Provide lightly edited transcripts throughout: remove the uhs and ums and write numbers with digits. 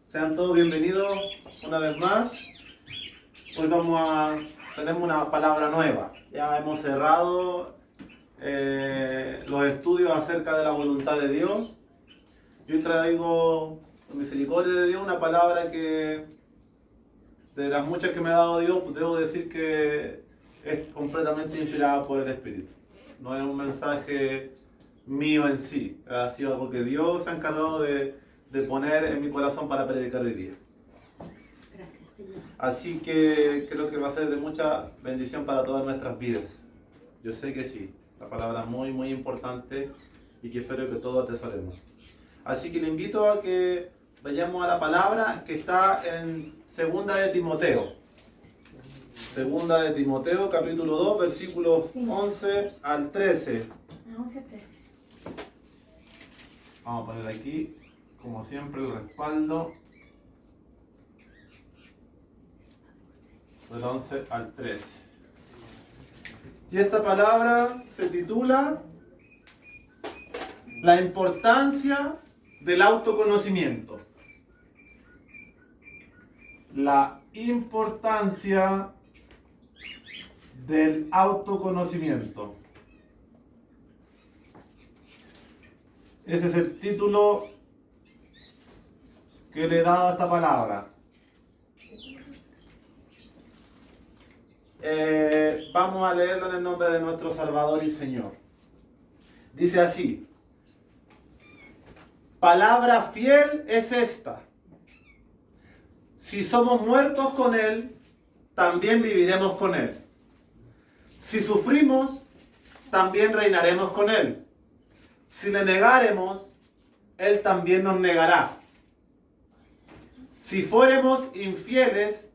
Sean todos bienvenidos una vez más. Hoy tenemos una palabra nueva. Ya hemos cerrado los estudios acerca de la voluntad de Dios. Yo hoy traigo, con misericordia de Dios, una palabra que, de las muchas que me ha dado Dios, debo decir que es completamente inspirada por el Espíritu. No es un mensaje mío en sí, ha sido algo que Dios se ha encargado de poner en mi corazón para predicar hoy día. Gracias, Señor. Así que creo que va a ser de mucha bendición para todas nuestras vidas. Yo sé que sí, la palabra es muy, muy importante y que espero que todos atesoremos. Así que le invito a que vayamos a la palabra que está en Segunda de Timoteo. Segunda de Timoteo, capítulo 2, versículos 11 al 13. 11, 13. Vamos a poner aquí, como siempre, el respaldo. Del 11 al 13. Y esta palabra se titula La importancia del autoconocimiento. La importancia del autoconocimiento. Ese es el título que le he dado a esta palabra. Vamos a leerlo en el nombre de nuestro Salvador y Señor. Dice así: palabra fiel es esta: si somos muertos con Él, también viviremos con Él. Si sufrimos, también reinaremos con Él. Si le negáremos, Él también nos negará. Si fuéramos infieles,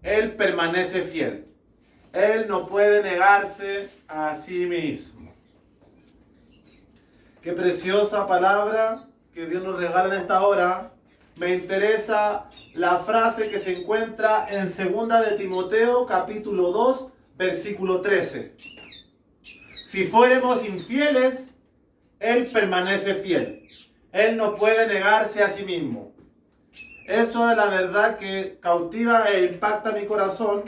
Él permanece fiel. Él no puede negarse a sí mismo. Qué preciosa palabra que Dios nos regala en esta hora. Me interesa la frase que se encuentra en 2 de Timoteo, capítulo 2, versículo 13. Si fuéramos infieles, Él permanece fiel. Él no puede negarse a sí mismo. Eso es la verdad que cautiva e impacta mi corazón.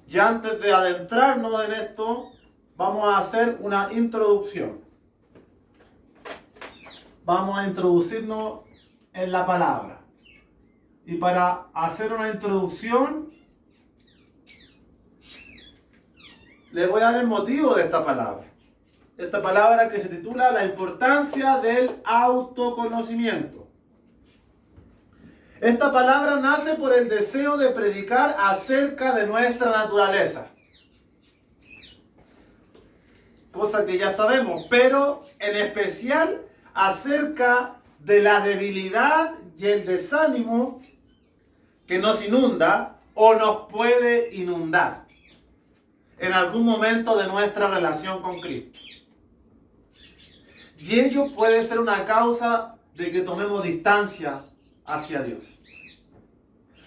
Y antes de adentrarnos en esto, vamos a hacer una introducción. Vamos a introducirnos en la palabra. Y para hacer una introducción, les voy a dar el motivo de esta palabra. Esta palabra que se titula La importancia del autoconocimiento. Esta palabra nace por el deseo de predicar acerca de nuestra naturaleza. Cosa que ya sabemos, pero en especial acerca de la debilidad y el desánimo que nos inunda o nos puede inundar en algún momento de nuestra relación con Cristo. Y ello puede ser una causa de que tomemos distancia hacia Dios.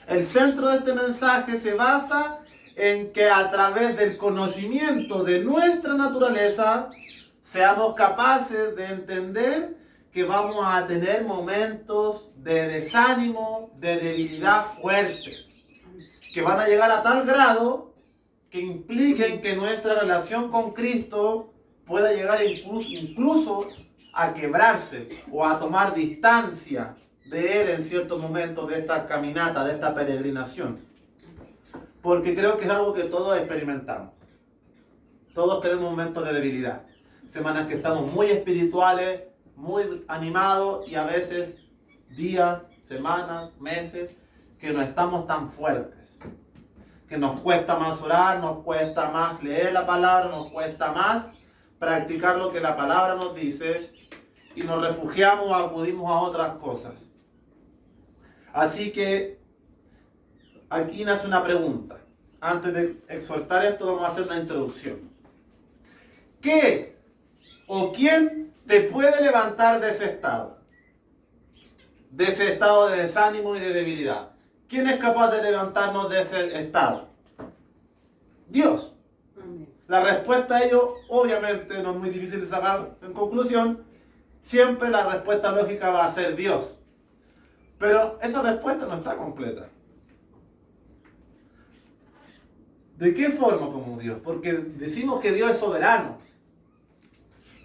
El centro de este mensaje se basa en que a través del conocimiento de nuestra naturaleza seamos capaces de entender que vamos a tener momentos de desánimo, de debilidad fuertes, que van a llegar a tal grado que impliquen que nuestra relación con Cristo pueda llegar incluso a quebrarse o a tomar distancia de Él en ciertos momentos de esta caminata, de esta peregrinación. Porque creo que es algo que todos experimentamos. Todos tenemos momentos de debilidad. Semanas que estamos muy espirituales, muy animados, y a veces días, semanas, meses, que no estamos tan fuertes. Que nos cuesta más orar, nos cuesta más leer la palabra, nos cuesta más practicar lo que la palabra nos dice, y nos refugiamos o acudimos a otras cosas. Así que aquí nace una pregunta. Antes de exhortar esto, vamos a hacer una introducción. ¿Qué o quién te puede levantar de ese estado? De ese estado de desánimo y de debilidad. ¿Quién es capaz de levantarnos de ese estado? Dios. La respuesta a ello, obviamente, no es muy difícil de sacar en conclusión. Siempre la respuesta lógica va a ser Dios. Pero esa respuesta no está completa. ¿De qué forma como Dios? Porque decimos que Dios es soberano.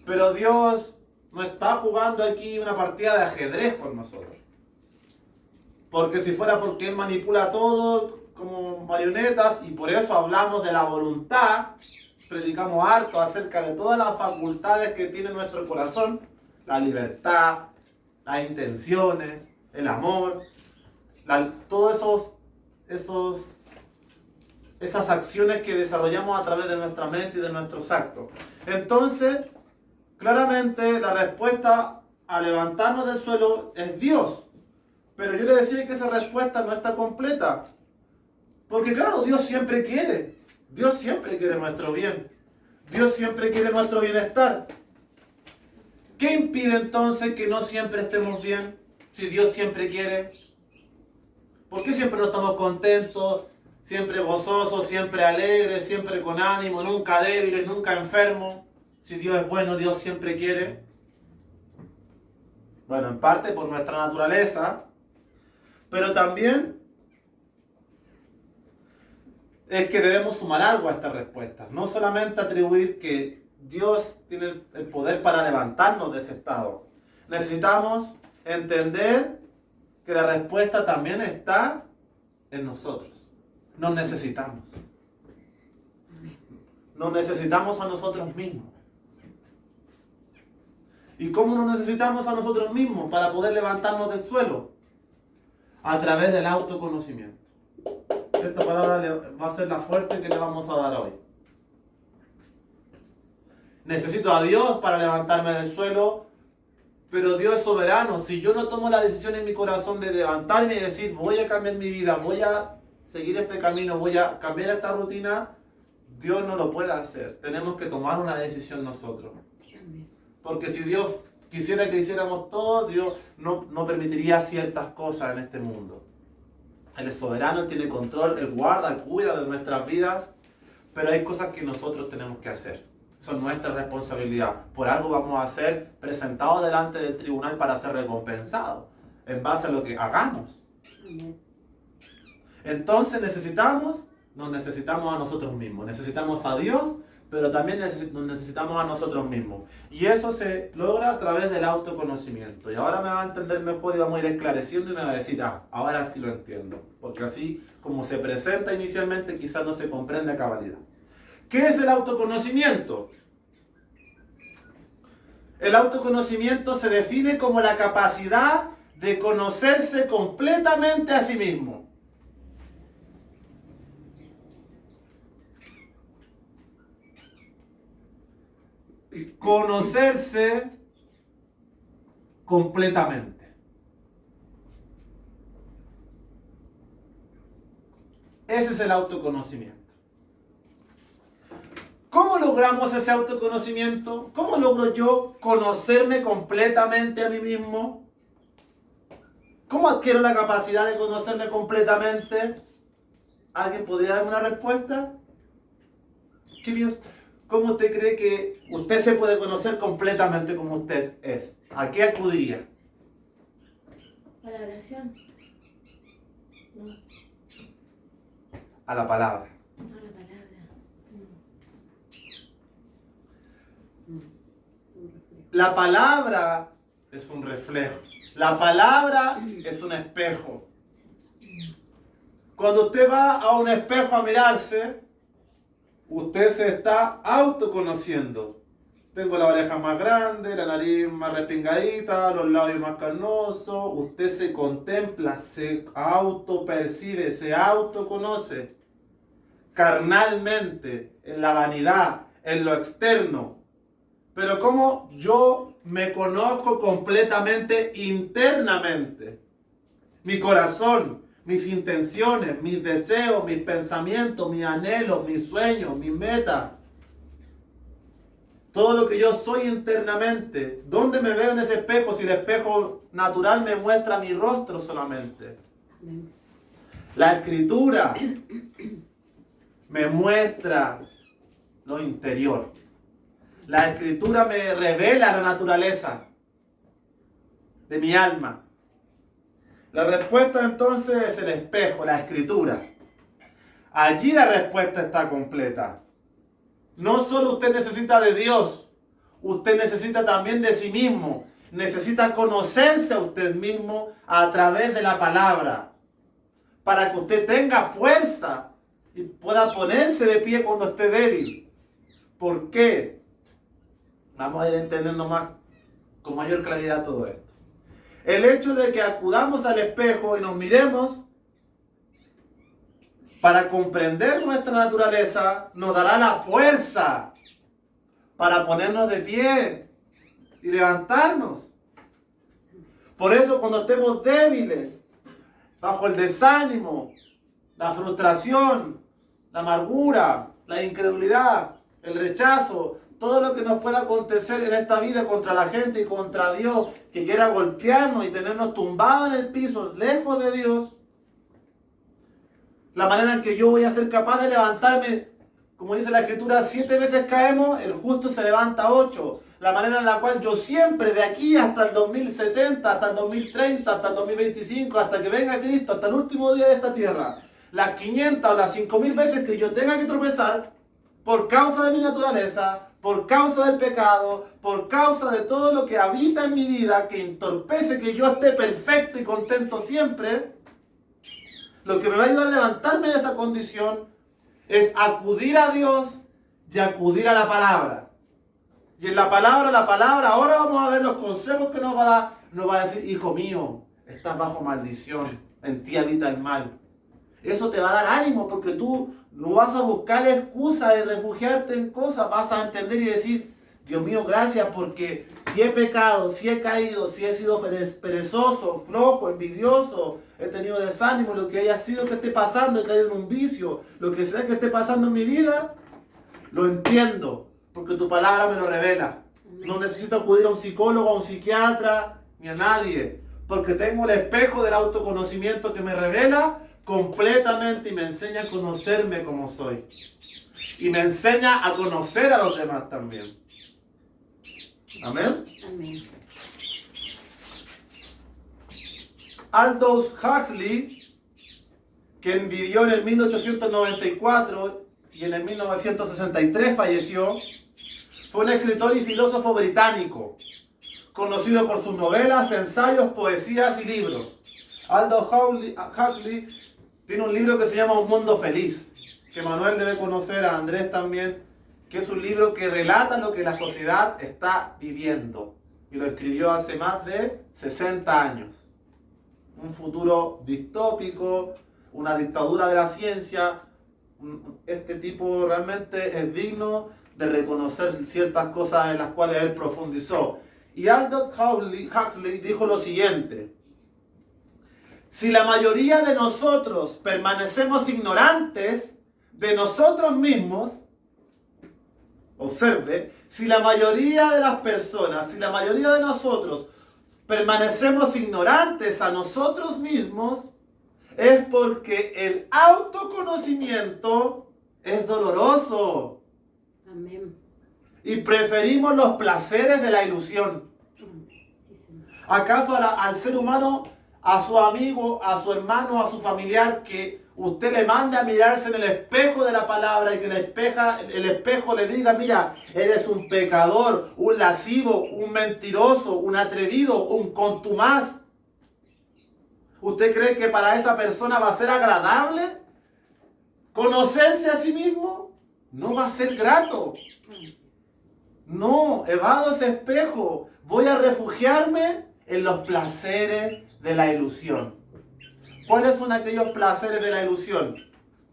Pero Dios no está jugando aquí una partida de ajedrez con nosotros. Porque si fuera porque Él manipula todo como marionetas, y por eso hablamos de la voluntad, predicamos harto acerca de todas las facultades que tiene nuestro corazón, la libertad, las intenciones, el amor, todos esas acciones que desarrollamos a través de nuestra mente y de nuestros actos. Entonces, claramente la respuesta a levantarnos del suelo es Dios. Pero yo le decía que esa respuesta no está completa. Porque claro, Dios siempre quiere. Dios siempre quiere nuestro bien. Dios siempre quiere nuestro bienestar. ¿Qué impide entonces que no siempre estemos bien? Si Dios siempre quiere. ¿Por qué siempre no estamos contentos? Siempre gozosos, siempre alegres, siempre con ánimo, nunca débiles, nunca enfermos. Si Dios es bueno, Dios siempre quiere. Bueno, en parte por nuestra naturaleza, pero también es que debemos sumar algo a esta respuesta. No solamente atribuir que Dios tiene el poder para levantarnos de ese estado. Necesitamos entender que la respuesta también está en nosotros. Nos necesitamos. Nos necesitamos a nosotros mismos. ¿Y cómo nos necesitamos a nosotros mismos para poder levantarnos del suelo? A través del autoconocimiento. Esta palabra va a ser la fuerte que le vamos a dar hoy. Necesito a Dios para levantarme del suelo, pero Dios es soberano. Si yo no tomo la decisión en mi corazón de levantarme y decir, voy a cambiar mi vida, voy a seguir este camino, voy a cambiar esta rutina, Dios no lo puede hacer. Tenemos que tomar una decisión nosotros. Porque si Dios quisiera que hiciéramos todo, Dios no permitiría ciertas cosas en este mundo. Él es soberano, Él tiene control, Él guarda, cuida de nuestras vidas, pero hay cosas que nosotros tenemos que hacer. Son nuestra responsabilidad. Por algo vamos a ser presentados delante del tribunal para ser recompensados en base a lo que hagamos. Entonces nos necesitamos a nosotros mismos. Necesitamos a Dios, pero también nos necesitamos a nosotros mismos. Y eso se logra a través del autoconocimiento. Y ahora me va a entender mejor y vamos a ir esclareciendo y me va a decir, ahora sí lo entiendo. Porque así como se presenta inicialmente, quizás no se comprende a cabalidad. ¿Qué es el autoconocimiento? El autoconocimiento se define como la capacidad de conocerse completamente a sí mismo. Conocerse completamente. Ese es el autoconocimiento. ¿Cómo logramos ese autoconocimiento? ¿Cómo logro yo conocerme completamente a mí mismo? ¿Cómo adquiero la capacidad de conocerme completamente? ¿Alguien podría darme una respuesta? ¿Qué Dios? ¿Cómo usted cree que usted se puede conocer completamente como usted es? ¿A qué acudiría? A la oración. No, A la palabra. a la palabra. La palabra es un reflejo. La palabra es un espejo. Cuando usted va a un espejo a mirarse, usted se está autoconociendo. Tengo la oreja más grande, la nariz más respingadita, los labios más carnosos. Usted se contempla, se autopercibe, se autoconoce carnalmente, en la vanidad, en lo externo. Pero ¿cómo yo me conozco completamente internamente? Mi corazón, mis intenciones, mis deseos, mis pensamientos, mis anhelos, mis sueños, mis metas. Todo lo que yo soy internamente. ¿Dónde me veo en ese espejo si el espejo natural me muestra mi rostro solamente? La escritura me muestra lo interior. La escritura me revela la naturaleza de mi alma. La respuesta entonces es el espejo, la escritura. Allí la respuesta está completa. No solo usted necesita de Dios, usted necesita también de sí mismo. Necesita conocerse a usted mismo a través de la palabra, para que usted tenga fuerza y pueda ponerse de pie cuando esté débil. ¿Por qué? Vamos a ir entendiendo más, con mayor claridad todo esto. El hecho de que acudamos al espejo y nos miremos para comprender nuestra naturaleza nos dará la fuerza para ponernos de pie y levantarnos. Por eso cuando estemos débiles, bajo el desánimo, la frustración, la amargura, la incredulidad, el rechazo, todo lo que nos pueda acontecer en esta vida contra la gente y contra Dios, que quiera golpearnos y tenernos tumbados en el piso, lejos de Dios, la manera en que yo voy a ser capaz de levantarme, como dice la Escritura, 7 veces caemos, el justo se levanta 8. La manera en la cual yo siempre, de aquí hasta el 2070, hasta el 2030, hasta el 2025, hasta que venga Cristo, hasta el último día de esta tierra, las 500 o las 5000 veces que yo tenga que tropezar, por causa de mi naturaleza, por causa del pecado, por causa de todo lo que habita en mi vida, que entorpece que yo esté perfecto y contento siempre, lo que me va a ayudar a levantarme de esa condición es acudir a Dios y acudir a la palabra. Y en la palabra, ahora vamos a ver los consejos que nos va a dar. Nos va a decir, hijo mío, estás bajo maldición, en ti habita el mal. Eso te va a dar ánimo porque tú no vas a buscar excusas de refugiarte en cosas, vas a entender y decir, Dios mío, gracias porque si he pecado, si he caído, si he sido perezoso, flojo, envidioso, he tenido desánimo, lo que haya sido que esté pasando, he caído en un vicio, lo que sea que esté pasando en mi vida, lo entiendo, porque tu palabra me lo revela. No necesito acudir a un psicólogo, a un psiquiatra, ni a nadie, porque tengo el espejo del autoconocimiento que me revela completamente y me enseña a conocerme como soy. Y me enseña a conocer a los demás también. Amén. Amén. Aldous Huxley, quien vivió en el 1894 y en el 1963 falleció, fue un escritor y filósofo británico, conocido por sus novelas, ensayos, poesías y libros. Aldous Huxley tiene un libro que se llama Un Mundo Feliz, que Manuel debe conocer, a Andrés también, que es un libro que relata lo que la sociedad está viviendo. Y lo escribió hace más de 60 años. Un futuro distópico, una dictadura de la ciencia. Este tipo realmente es digno de reconocer ciertas cosas en las cuales él profundizó. Y Aldous Huxley dijo lo siguiente: si la mayoría de nosotros permanecemos ignorantes de nosotros mismos, observe, si la mayoría de las personas, si la mayoría de nosotros permanecemos ignorantes a nosotros mismos, es porque el autoconocimiento es doloroso. Amén. Y preferimos los placeres de la ilusión. Sí, Señor. ¿Acaso al ser humano, a su amigo, a su hermano, a su familiar, que usted le manda a mirarse en el espejo de la palabra y que el espejo le diga, mira, eres un pecador, un lascivo, un mentiroso, un atrevido, un contumaz? ¿Usted cree que para esa persona va a ser agradable conocerse a sí mismo? No va a ser grato. No, evado ese espejo. Voy a refugiarme en los placeres de la ilusión. ¿Cuáles son aquellos placeres de la ilusión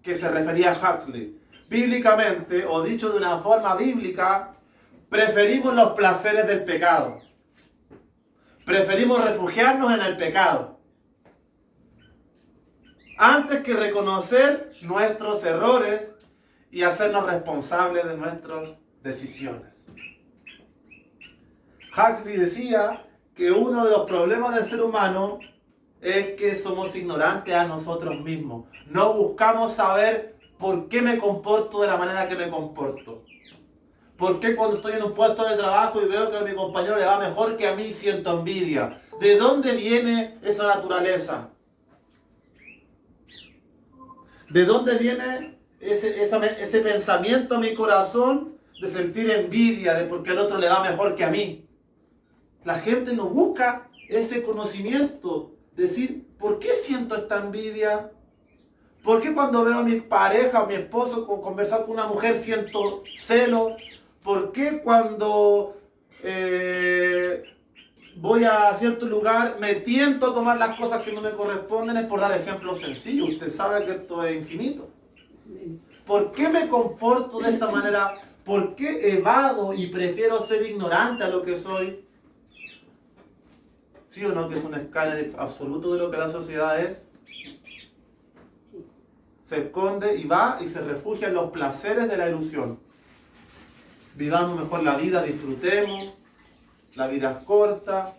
que se refería a Huxley? Bíblicamente, o dicho de una forma bíblica, preferimos los placeres del pecado. Preferimos refugiarnos en el pecado antes que reconocer nuestros errores y hacernos responsables de nuestras decisiones. Huxley decía que uno de los problemas del ser humano es que somos ignorantes a nosotros mismos. No buscamos saber por qué me comporto de la manera que me comporto. ¿Por qué cuando estoy en un puesto de trabajo y veo que a mi compañero le va mejor que a mí siento envidia? ¿De dónde viene esa naturaleza? ¿De dónde viene ese pensamiento en mi corazón de sentir envidia de porque el otro le va mejor que a mí? La gente no busca ese conocimiento, decir, ¿por qué siento esta envidia? ¿Por qué cuando veo a mi pareja o mi esposo conversar con una mujer siento celo? ¿Por qué cuando voy a cierto lugar me tiento a tomar las cosas que no me corresponden? Es por dar ejemplos sencillos. Usted sabe que esto es infinito. ¿Por qué me comporto de esta manera? ¿Por qué evado y prefiero ser ignorante a lo que soy? ¿Sí o no que es un escáner absoluto de lo que la sociedad es? Se esconde y va y se refugia en los placeres de la ilusión. Vivamos mejor la vida, disfrutemos. La vida es corta.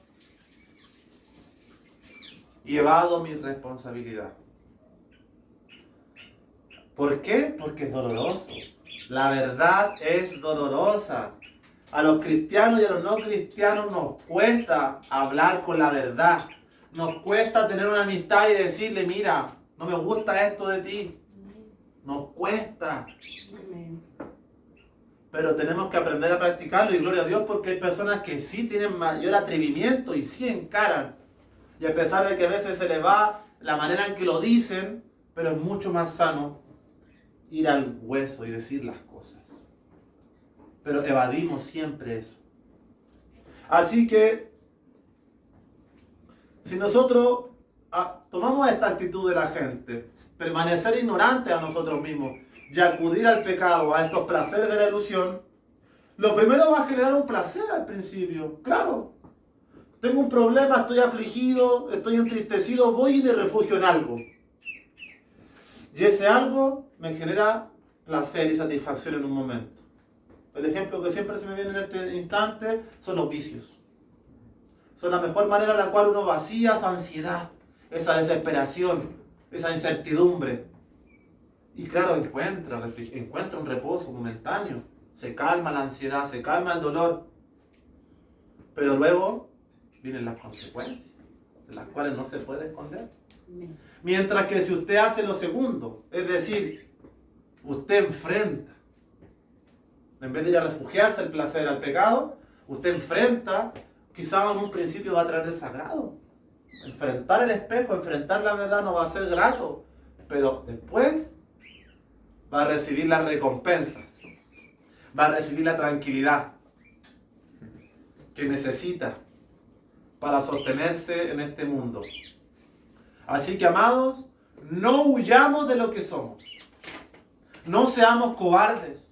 Y evado mi responsabilidad. ¿Por qué? Porque es doloroso. La verdad es dolorosa. A los cristianos y a los no cristianos nos cuesta hablar con la verdad. Nos cuesta tener una amistad y decirle, mira, no me gusta esto de ti. Nos cuesta. Pero tenemos que aprender a practicarlo y gloria a Dios porque hay personas que sí tienen mayor atrevimiento y sí encaran. Y a pesar de que a veces se les va la manera en que lo dicen, pero es mucho más sano ir al hueso y decir las cosas. Pero evadimos siempre eso. Así que, si nosotros tomamos esta actitud de la gente, permanecer ignorantes a nosotros mismos y acudir al pecado, a estos placeres de la ilusión, lo primero va a generar un placer al principio. Claro, tengo un problema, estoy afligido, estoy entristecido, voy y me refugio en algo. Y ese algo me genera placer y satisfacción en un momento. El ejemplo que siempre se me viene en este instante son los vicios. Son la mejor manera en la cual uno vacía esa ansiedad, esa desesperación, esa incertidumbre. Y claro, encuentra un reposo momentáneo. Se calma la ansiedad, se calma el dolor. Pero luego vienen las consecuencias, de las cuales no se puede esconder. Mientras que si usted hace lo segundo, es decir, usted enfrenta, en vez de ir a refugiarse al placer, al pecado, usted enfrenta, quizás en un principio va a traer desagrado. Enfrentar el espejo, enfrentar la verdad no va a ser grato, pero después va a recibir las recompensas, va a recibir la tranquilidad que necesita para sostenerse en este mundo. Así que, amados, no huyamos de lo que somos. No seamos cobardes.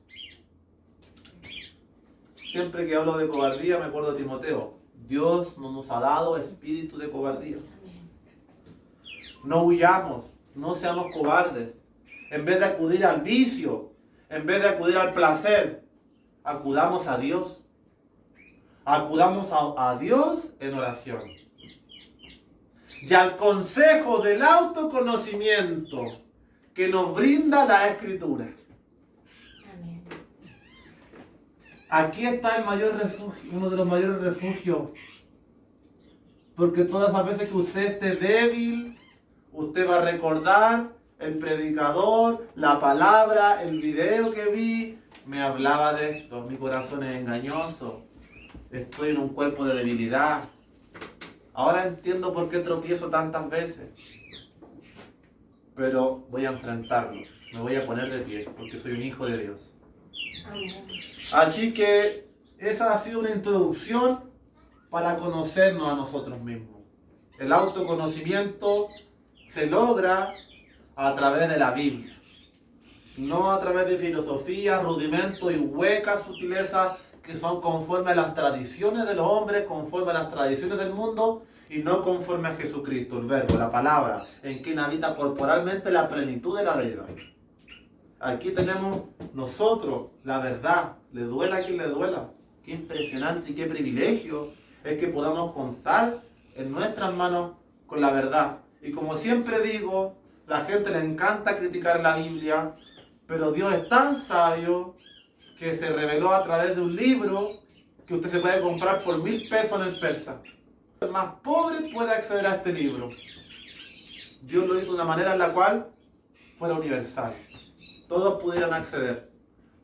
Siempre que hablo de cobardía me acuerdo de Timoteo. Dios no nos ha dado espíritu de cobardía. No huyamos, no seamos cobardes. En vez de acudir al vicio, en vez de acudir al placer, acudamos a Dios. Acudamos a Dios en oración. Y al consejo del autoconocimiento que nos brinda la Escritura. Amén. Aquí está el mayor refugio, uno de los mayores refugios. Porque todas las veces que usted esté débil, usted va a recordar el predicador, la palabra, el video que vi, me hablaba de esto. Mi corazón es engañoso. Estoy en un cuerpo de debilidad. Ahora entiendo por qué tropiezo tantas veces. Pero voy a enfrentarlo. Me voy a poner de pie porque soy un hijo de Dios. Amén. Así que esa ha sido una introducción para conocernos a nosotros mismos. El autoconocimiento se logra a través de la Biblia. No a través de filosofías, rudimentos y huecas sutilezas que son conforme a las tradiciones de los hombres, conforme a las tradiciones del mundo y no conforme a Jesucristo, el verbo, la palabra, en quien habita corporalmente la plenitud de la deidad. Aquí tenemos nosotros la verdad, le duela a quien le duela. Qué impresionante y qué privilegio es que podamos contar en nuestras manos con la verdad. Y como siempre digo, la gente le encanta criticar la Biblia, pero Dios es tan sabio que se reveló a través de un libro que usted se puede comprar por 1000 pesos en el Persa. el más pobre puede acceder a este libro. Dios lo hizo de una manera en la cual fuera universal. Todos pudieran acceder.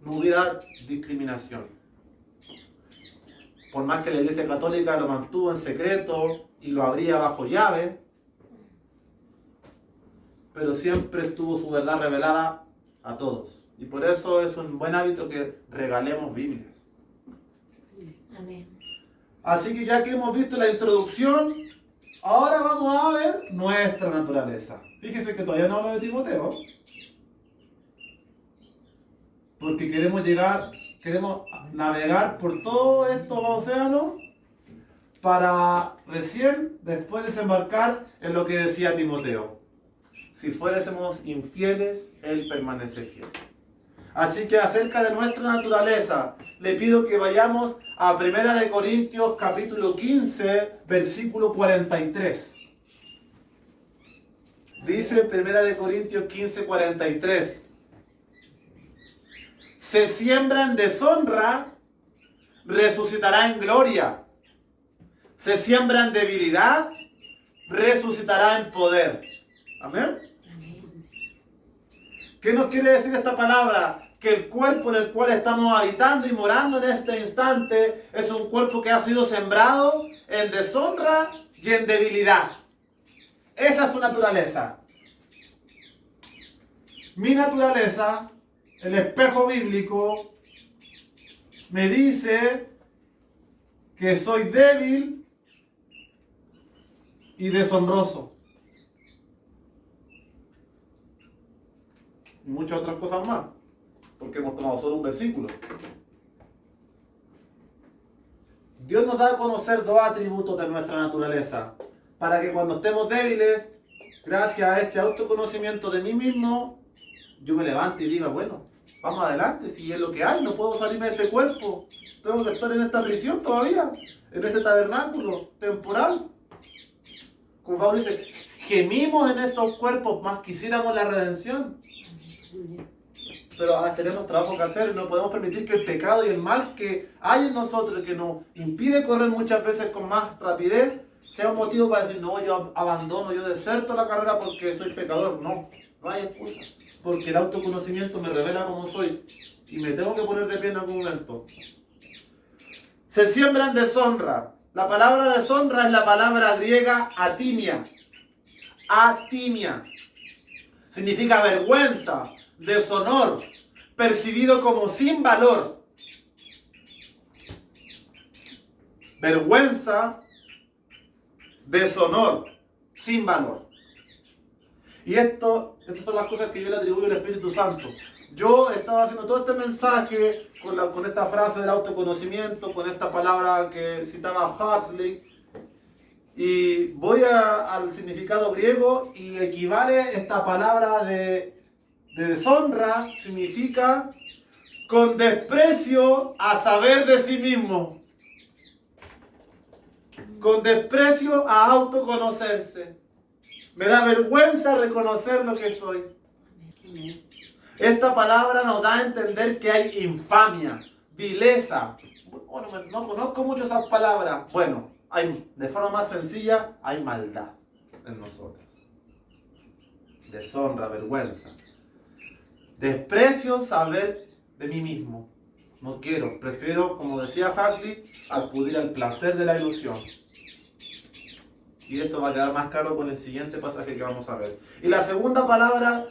No hubiera discriminación. Por más que la Iglesia Católica lo mantuvo en secreto y lo abría bajo llave, pero siempre estuvo su verdad revelada a todos. Y por eso es un buen hábito que regalemos Biblias. Amén. Así que ya que hemos visto la introducción, ahora vamos a ver nuestra naturaleza. Fíjese que todavía no hablo de Timoteo, porque queremos navegar por todos estos océanos para recién después desembarcar en lo que decía Timoteo. Si fuésemos infieles, Él permanece fiel. Así que acerca de nuestra naturaleza, le pido que vayamos a 1 Corintios capítulo 15, versículo 43. Dice 1 Corintios 15, 43. Se siembra en deshonra, resucitará en gloria. Se siembra en debilidad, resucitará en poder. Amén. ¿Qué nos quiere decir esta palabra? Que el cuerpo en el cual estamos habitando y morando en este instante es un cuerpo que ha sido sembrado en deshonra y en debilidad. Esa es su naturaleza. Mi naturaleza, el espejo bíblico, me dice que soy débil y deshonroso. Y muchas otras cosas más, porque hemos tomado solo un versículo. Dios nos da a conocer dos atributos de nuestra naturaleza, para que cuando estemos débiles, gracias a este autoconocimiento de mí mismo, yo me levante y diga, bueno, vamos adelante, si es lo que hay, no puedo salirme de este cuerpo, tengo que estar en esta prisión todavía, en este tabernáculo temporal. Como Pablo dice, gemimos en estos cuerpos, más quisiéramos la redención. Pero ahora tenemos trabajo que hacer y no podemos permitir que el pecado y el mal que hay en nosotros, que nos impide correr muchas veces con más rapidez, sea un motivo para decir, no, yo abandono, yo deserto la carrera porque soy pecador. No, no hay excusa. Porque el autoconocimiento me revela cómo soy y me tengo que poner de pie en algún momento. Se siembra en deshonra. La palabra deshonra es la palabra griega atimia. Atimia. Significa vergüenza, deshonor, percibido como sin valor. Vergüenza, deshonor, sin valor. Y estas son las cosas que yo le atribuyo al Espíritu Santo. Yo estaba haciendo todo este mensaje con esta frase del autoconocimiento, con esta palabra que citaba Huxley, y voy al significado griego y equivale esta palabra de deshonra, significa con desprecio a saber de sí mismo, con desprecio a autoconocerse. Me da vergüenza reconocer lo que soy. Esta palabra nos da a entender que hay infamia, vileza. Bueno, no conozco mucho esas palabras. Bueno, de forma más sencilla, hay maldad en nosotros. Deshonra, vergüenza. Desprecio saber de mí mismo. No quiero, prefiero, como decía Huxley, acudir al placer de la ilusión. Y esto va a quedar más claro con el siguiente pasaje que vamos a ver. Y la segunda palabra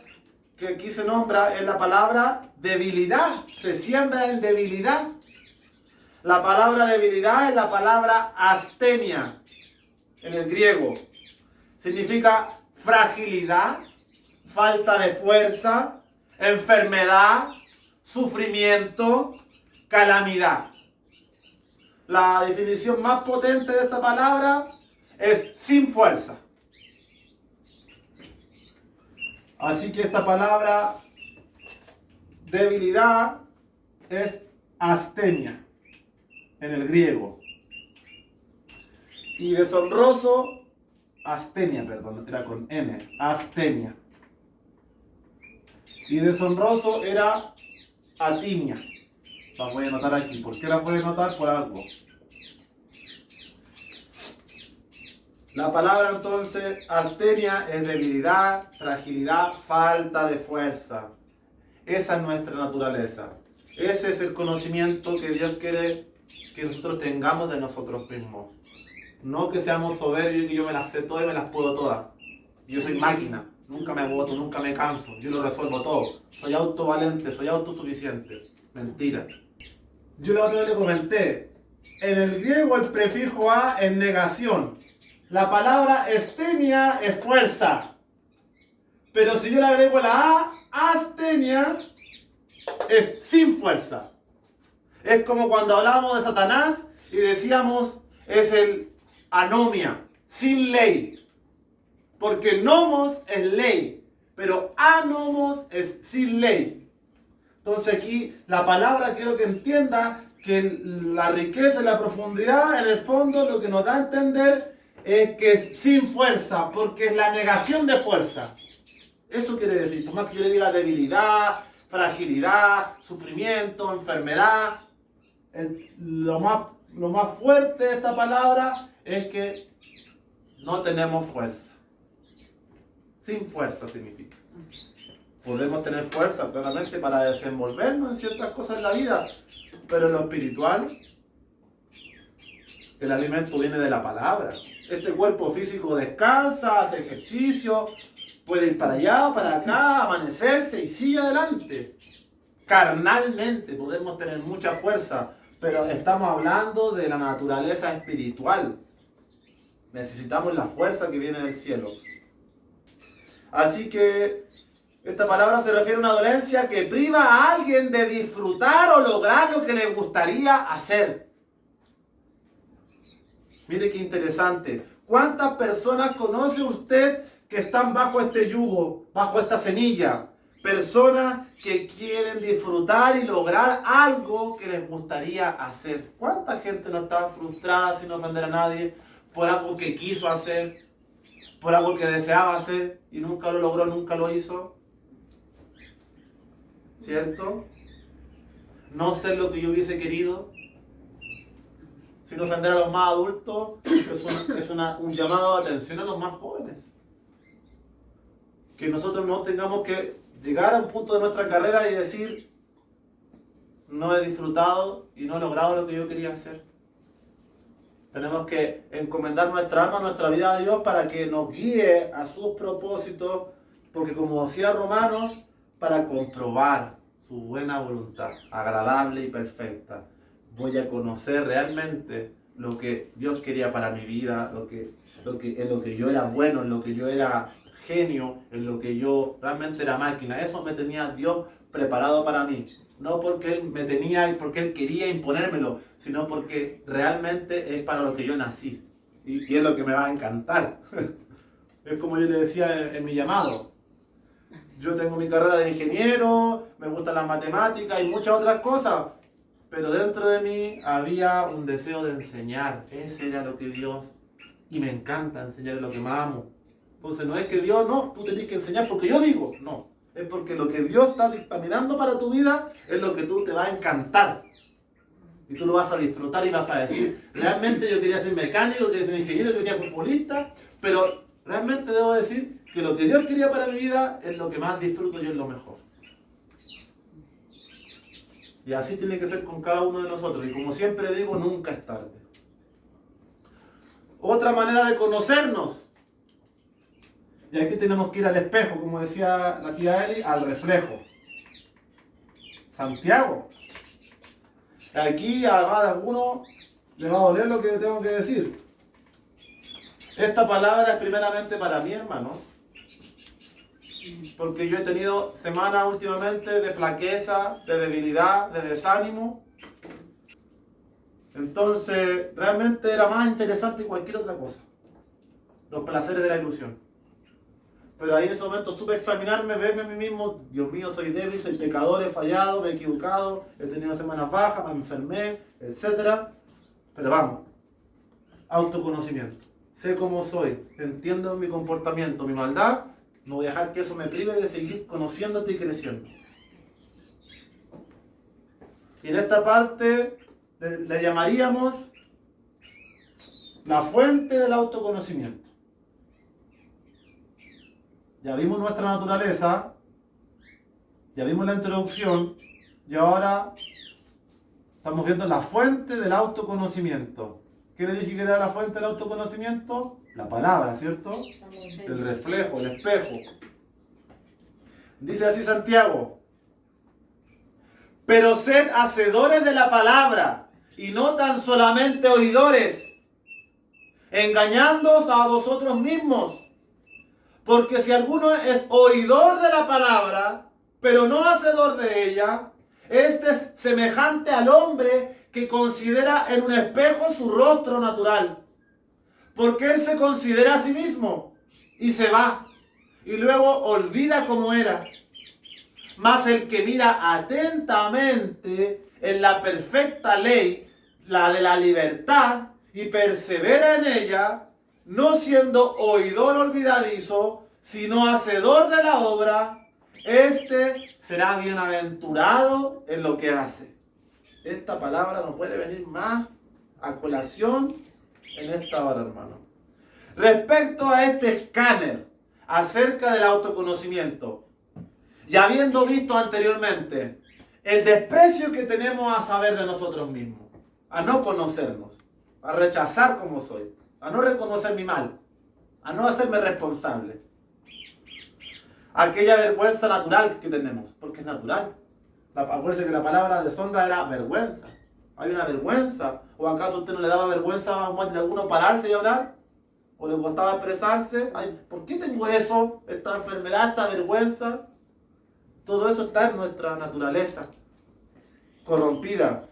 que aquí se nombra es la palabra debilidad. Se siembra en debilidad. La palabra debilidad es la palabra astenia en el griego. Significa fragilidad, falta de fuerza, enfermedad, sufrimiento, calamidad. La definición más potente de esta palabra es sin fuerza. Así que esta palabra debilidad es astenia en el griego. Y deshonroso, astenia, perdón, era con N, astenia. Y deshonroso era atimia. La voy a anotar aquí. ¿Por qué la puedes notar? Por algo. La palabra entonces, astenia, es debilidad, fragilidad, falta de fuerza. Esa es nuestra naturaleza. Ese es el conocimiento que Dios quiere que nosotros tengamos de nosotros mismos. No que seamos soberbios y que yo me las sé todas y me las puedo todas. Yo soy máquina, nunca me agoto, nunca me canso, yo lo resuelvo todo. Soy autovalente, soy autosuficiente. Mentira. Yo la otra vez le comenté, en el griego el prefijo a es negación. La palabra estenia es fuerza. Pero si yo le agrego la a, astenia, es sin fuerza. Es como cuando hablábamos de Satanás y decíamos, es el anomia, sin ley. Porque nomos es ley, pero anomos es sin ley. Entonces aquí la palabra quiero que entienda que la riqueza y la profundidad en el fondo lo que nos da a entender es que es sin fuerza, porque es la negación de fuerza. Eso quiere decir, por más que yo le diga debilidad, fragilidad, sufrimiento, enfermedad, lo más fuerte de esta palabra es que no tenemos fuerza. Sin fuerza significa. Podemos tener fuerza claramente para desenvolvernos en ciertas cosas en la vida, pero en lo espiritual, el alimento viene de la palabra. Este cuerpo físico descansa, hace ejercicio, puede ir para allá, para acá, amanecerse y sigue adelante. Carnalmente podemos tener mucha fuerza, pero estamos hablando de la naturaleza espiritual. Necesitamos la fuerza que viene del cielo. Así que esta palabra se refiere a una dolencia que priva a alguien de disfrutar o lograr lo que le gustaría hacer. Mire qué interesante. ¿Cuántas personas conoce usted que están bajo este yugo, bajo esta semilla? Personas que quieren disfrutar y lograr algo que les gustaría hacer. ¿Cuánta gente no está frustrada, sin ofender a nadie, por algo que quiso hacer, por algo que deseaba hacer y nunca lo logró, nunca lo hizo? ¿Cierto? No ser lo que yo hubiese querido, sin ofender a los más adultos, es un llamado de atención a los más jóvenes. Que nosotros no tengamos que llegar a un punto de nuestra carrera y decir, no he disfrutado y no he logrado lo que yo quería hacer. Tenemos que encomendar nuestra alma, nuestra vida a Dios para que nos guíe a sus propósitos, porque como decía Romanos, para comprobar su buena voluntad, agradable y perfecta. Voy a conocer realmente lo que Dios quería para mi vida, en lo que yo era bueno, en lo que yo era genio, en lo que yo realmente era máquina. Eso me tenía Dios preparado para mí. No porque Él me tenía y porque Él quería imponérmelo, sino porque realmente es para lo que yo nací. Y es lo que me va a encantar. Es como yo le decía en mi llamado. Yo tengo mi carrera de ingeniero, me gustan las matemáticas y muchas otras cosas. Pero dentro de mí había un deseo de enseñar. Ese era lo que Dios... Y me encanta enseñar lo que más amo. Entonces no es que Dios, no, tú tenés que enseñar porque yo digo. No, es porque lo que Dios está dictaminando para tu vida es lo que tú te va a encantar. Y tú lo vas a disfrutar y vas a decir, realmente yo quería ser mecánico, quería ser ingeniero, quería ser futbolista, pero realmente debo decir que lo que Dios quería para mi vida es lo que más disfruto yo, es lo mejor. Y así tiene que ser con cada uno de nosotros. Y como siempre digo, nunca es tarde. Otra manera de conocernos. Y aquí tenemos que ir al espejo, como decía la tía Eli, al reflejo. Santiago. Aquí a más de alguno le va a doler lo que tengo que decir. Esta palabra es primeramente para mí, hermanos. Porque yo he tenido semanas últimamente de flaqueza, de debilidad, de desánimo. Entonces, realmente era más interesante que cualquier otra cosa. Los placeres de la ilusión. Pero ahí en ese momento supe examinarme, verme a mí mismo. Dios mío, soy débil, soy pecador, he fallado, me he equivocado, he tenido semanas bajas, me enfermé, etc. Pero vamos, autoconocimiento. Sé cómo soy, entiendo mi comportamiento, mi maldad. No voy a dejar que eso me prive de seguir conociéndote y creciendo. Y en esta parte le llamaríamos la fuente del autoconocimiento. Ya vimos nuestra naturaleza, ya vimos la introducción y ahora estamos viendo la fuente del autoconocimiento. ¿Qué le dije que era la fuente del autoconocimiento? La palabra, ¿cierto? Amén. El reflejo, el espejo. Dice así Santiago: pero sed hacedores de la palabra y no tan solamente oidores, engañándoos a vosotros mismos. Porque si alguno es oidor de la palabra, pero no hacedor de ella, este es semejante al hombre que considera en un espejo su rostro natural. Porque él se considera a sí mismo y se va, y luego olvida cómo era. Mas el que mira atentamente en la perfecta ley, la de la libertad, y persevera en ella, no siendo oidor olvidadizo, sino hacedor de la obra, este será bienaventurado en lo que hace. Esta palabra no puede venir más a colación en esta hora, hermano. Respecto a este escáner acerca del autoconocimiento, ya habiendo visto anteriormente el desprecio que tenemos a saber de nosotros mismos, a no conocernos, a rechazar como soy, a no reconocer mi mal, a no hacerme responsable, aquella vergüenza natural que tenemos, porque es natural. Acuérdense que la palabra deshonra era vergüenza. Hay una vergüenza. ¿O acaso a usted no le daba vergüenza a alguno pararse y hablar? ¿O le costaba expresarse? Ay, ¿por qué tengo eso? Esta enfermedad, esta vergüenza. Todo eso está en nuestra naturaleza corrompida.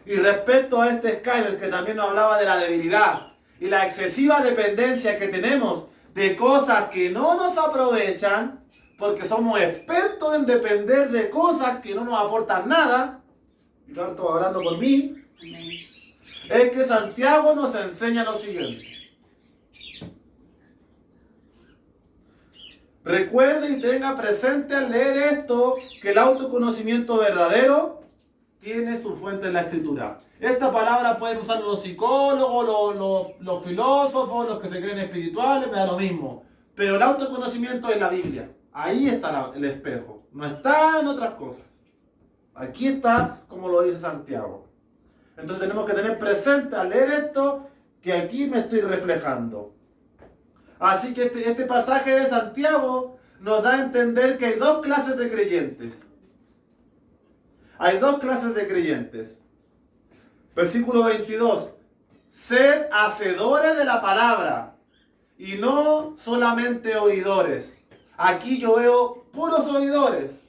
Y respecto a este Skyler, que también nos hablaba de la debilidad y la excesiva dependencia que tenemos de cosas que no nos aprovechan, porque somos expertos en depender de cosas que no nos aportan nada, y no estoy hablando por mí, es que Santiago nos enseña lo siguiente. Recuerde y tenga presente al leer esto que el autoconocimiento verdadero tiene su fuente en la Escritura. Esta palabra pueden usar los psicólogos, los filósofos, los que se creen espirituales, me da lo mismo. Pero el autoconocimiento es la Biblia. Ahí está el espejo. No está en otras cosas. Aquí está como lo dice Santiago. Entonces tenemos que tener presente al leer esto que aquí me estoy reflejando. Así que este pasaje de Santiago nos da a entender que hay dos clases de creyentes. Hay dos clases de creyentes. Versículo 22. Sed hacedores de la palabra y no solamente oidores. Aquí yo veo puros oidores.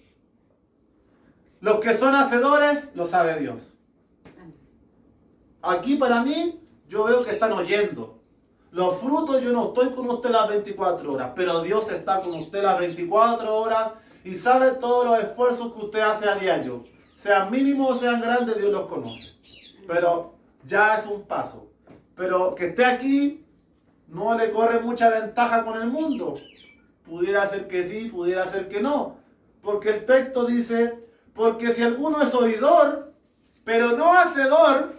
Los que son hacedores, lo sabe Dios. Aquí para mí, yo veo que están oyendo. Los frutos, yo no estoy con usted las 24 horas, pero Dios está con usted las 24 horas y sabe todos los esfuerzos que usted hace a diario. Sean mínimos o sean grandes, Dios los conoce. Pero ya es un paso. Pero que esté aquí no le corre mucha ventaja con el mundo. Pudiera ser que sí, pudiera ser que no. Porque el texto dice, porque si alguno es oidor, pero no hacedor,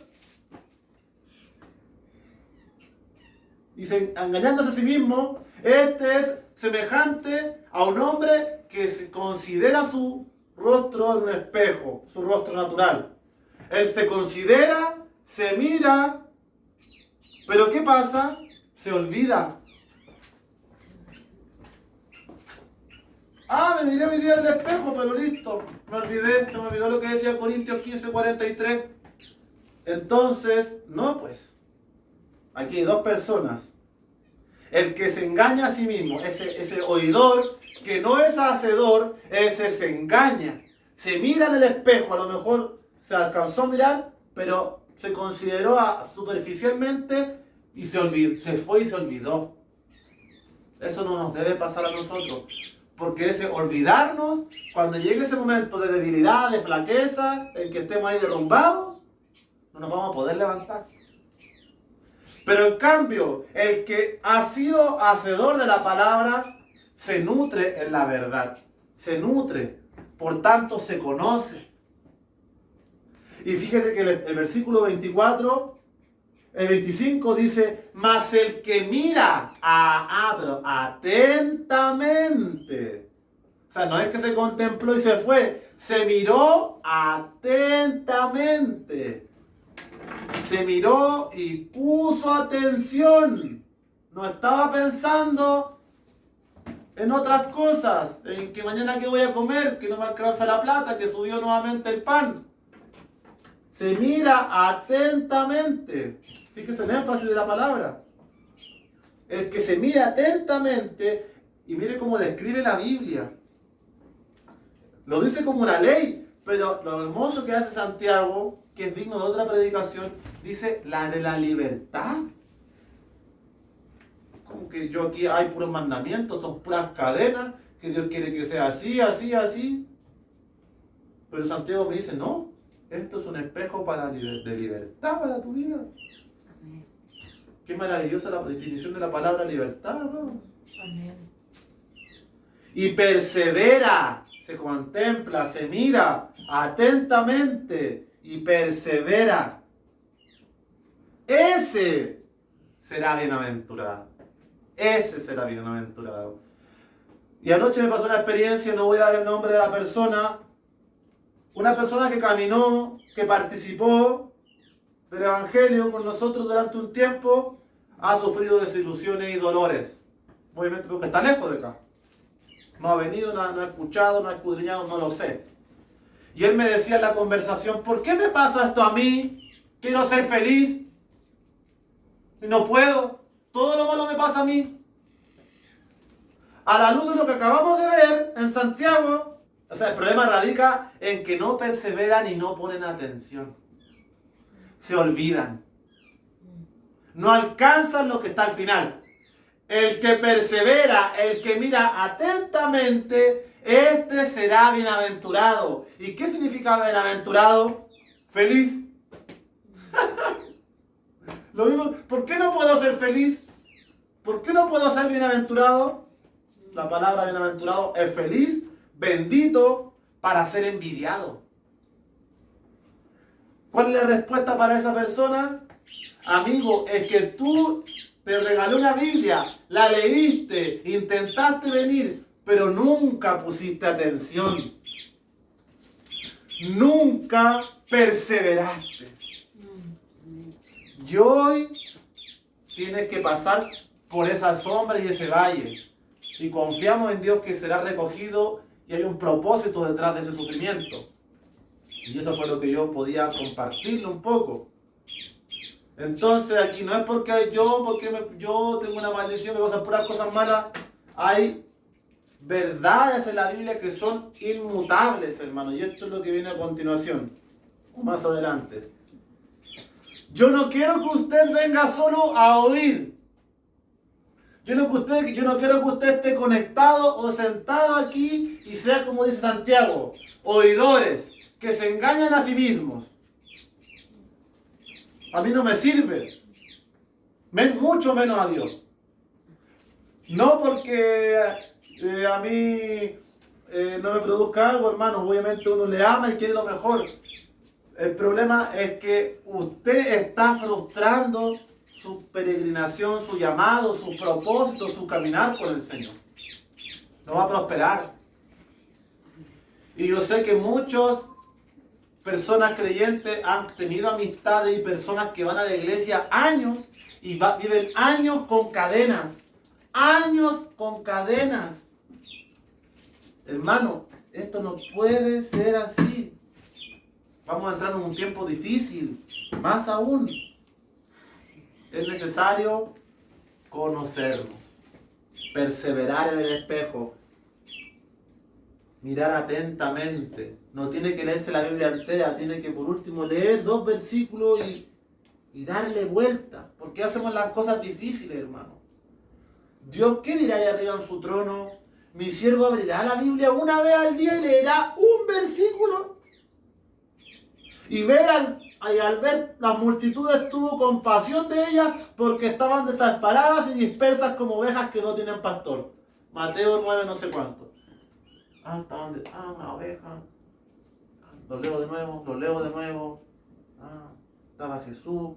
dice, engañándose a sí mismo, este es semejante a un hombre que se considera su rostro en un espejo, su rostro natural. Él se considera, se mira, pero ¿qué pasa? Se olvida. Me miré hoy día en el espejo, pero listo. Se me olvidó lo que decía Corintios 15:43. Entonces, no pues. Aquí hay dos personas. El que se engaña a sí mismo, ese oidor, que no es hacedor, ese se engaña. Se mira en el espejo, a lo mejor se alcanzó a mirar, pero se consideró superficialmente y se fue y se olvidó. Eso no nos debe pasar a nosotros. Porque ese olvidarnos, cuando llegue ese momento de debilidad, de flaqueza, en que estemos ahí derrumbados, no nos vamos a poder levantar. Pero en cambio, el que ha sido hacedor de la palabra, se nutre en la verdad. Se nutre, por tanto se conoce. Y fíjate que el versículo 24 El 25 dice, mas el que mira pero atentamente. O sea, no es que se contempló y se fue, se miró atentamente. Se miró y puso atención. No estaba pensando en otras cosas, en que mañana qué voy a comer, que no me alcanza la plata, que subió nuevamente el pan. Se mira atentamente. Fíjese el énfasis de la palabra. El que se mira atentamente, y mire cómo describe la Biblia. Lo dice como una ley, pero lo hermoso que hace Santiago, que es digno de otra predicación, dice la de la libertad. Como que yo aquí hay puros mandamientos, son puras cadenas, que Dios quiere que sea así, así, así. Pero Santiago me dice, no, esto es un espejo de libertad para tu vida. Amén. Qué maravillosa la definición de la palabra libertad, vamos. Amén. Y persevera, se contempla, se mira atentamente y persevera. Ese será bienaventurado. Ese será bienaventurado. Y anoche me pasó una experiencia, no voy a dar el nombre de la persona, una persona que caminó, que participó del Evangelio con nosotros durante un tiempo, ha sufrido desilusiones y dolores. Obviamente porque está lejos de acá. No ha venido, no ha escuchado, no ha escudriñado, no lo sé. Y él me decía en la conversación, ¿por qué me pasa esto a mí? Quiero ser feliz y no puedo. Todo lo malo me pasa a mí. A la luz de lo que acabamos de ver en Santiago, o sea, el problema radica en que no perseveran y no ponen atención. Se olvidan. No alcanzan lo que está al final. El que persevera, el que mira atentamente, este será bienaventurado. ¿Y qué significa bienaventurado? Feliz. Lo mismo, ¿por qué no puedo ser feliz? ¿Por qué no puedo ser bienaventurado? La palabra bienaventurado es feliz, bendito, para ser envidiado. ¿Cuál es la respuesta para esa persona? Amigo, es que tú te regalé una Biblia, la leíste, intentaste venir, pero nunca pusiste atención. Nunca perseveraste. Y hoy tienes que pasar por esa sombra y ese valle. Y confiamos en Dios que será recogido y hay un propósito detrás de ese sufrimiento. Y eso fue lo que yo podía compartirle un poco. Entonces aquí no es porque yo tengo una maldición, me pasan puras cosas malas. Hay verdades en la Biblia que son inmutables, hermano. Y esto es lo que viene a continuación, más adelante. Yo no quiero que usted venga solo a oír. Yo no quiero que usted esté conectado o sentado aquí y sea como dice Santiago, oidores que se engañan a sí mismos. A mí no me sirve, mucho menos a Dios. No porque a mí no me produzca algo, hermano. Obviamente uno le ama y quiere lo mejor. El problema es que usted está frustrando su peregrinación, su llamado, su propósito, su caminar con el Señor. No va a prosperar. Y yo sé que muchas personas creyentes han tenido amistades y personas que van a la iglesia años y viven años con cadenas. Años con cadenas. Hermano, esto no puede ser así. Vamos a entrar en un tiempo difícil. Más aún. Es necesario conocernos, perseverar en el espejo, mirar atentamente. No tiene que leerse la Biblia entera, tiene que por último leer 2 versículos y darle vuelta. ¿Por qué hacemos las cosas difíciles, hermano? Dios, ¿qué dirá ahí arriba en su trono? Mi siervo abrirá la Biblia una vez al día y leerá un versículo. Y al ver las multitudes tuvo compasión de ellas porque estaban desamparadas y dispersas como ovejas que no tienen pastor. Mateo 9 no sé cuánto. Una oveja. Lo leo de nuevo. Estaba Jesús.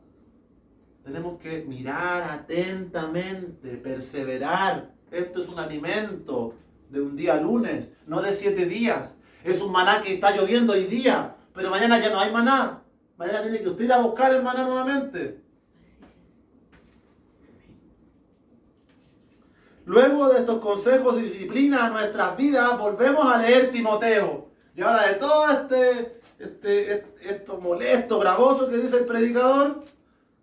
Tenemos que mirar atentamente, perseverar. Esto es un alimento de un día lunes, no de 7 días. Es un maná que está lloviendo hoy día, pero mañana ya no hay maná. Mañana tiene que usted ir a buscar el maná nuevamente. Luego de estos consejos y disciplina a nuestras vidas, volvemos a leer Timoteo. Y ahora de todo esto molesto, gravoso que dice el predicador,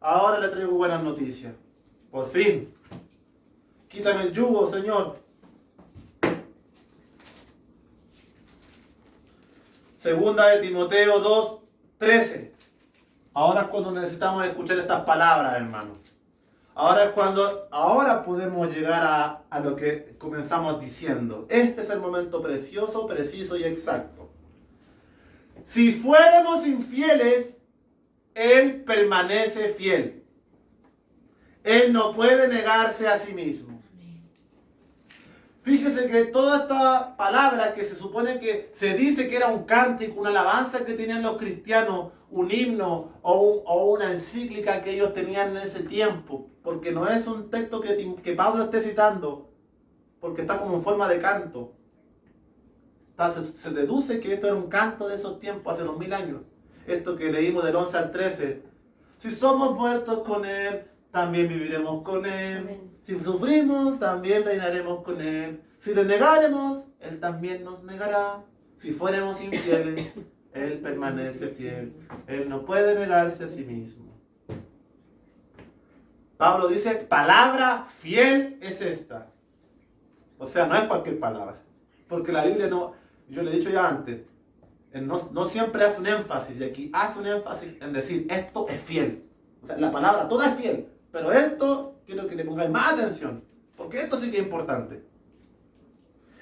ahora le traigo buenas noticias. Por fin. Quítame el yugo, Señor. Segunda de Timoteo 2:13. Ahora es cuando necesitamos escuchar estas palabras, hermanos. Ahora podemos llegar a lo que comenzamos diciendo. Este es el momento precioso, preciso y exacto. Si fuéramos infieles, Él permanece fiel. Él no puede negarse a sí mismo. Fíjese que toda esta palabra que se supone que se dice que era un cántico, una alabanza que tenían los cristianos, un himno o una encíclica que ellos tenían en ese tiempo, porque no es un texto que Pablo esté citando, porque está como en forma de canto. Entonces se deduce que esto era un canto de esos tiempos, hace 2000 años. Esto que leímos del 11 al 13. Si somos muertos con Él, también viviremos con Él. Amén. Si sufrimos, también reinaremos con Él. Si le negaremos, Él también nos negará. Si fuéramos infieles, Él permanece fiel. Él no puede negarse a sí mismo. Pablo dice, palabra fiel es esta. O sea, no es cualquier palabra. Porque la Biblia no, yo le he dicho ya antes, no siempre hace un énfasis. Y aquí hace un énfasis en decir, esto es fiel. O sea, la palabra toda es fiel. Pero esto, quiero que le pongáis más atención. Porque esto sí que es importante.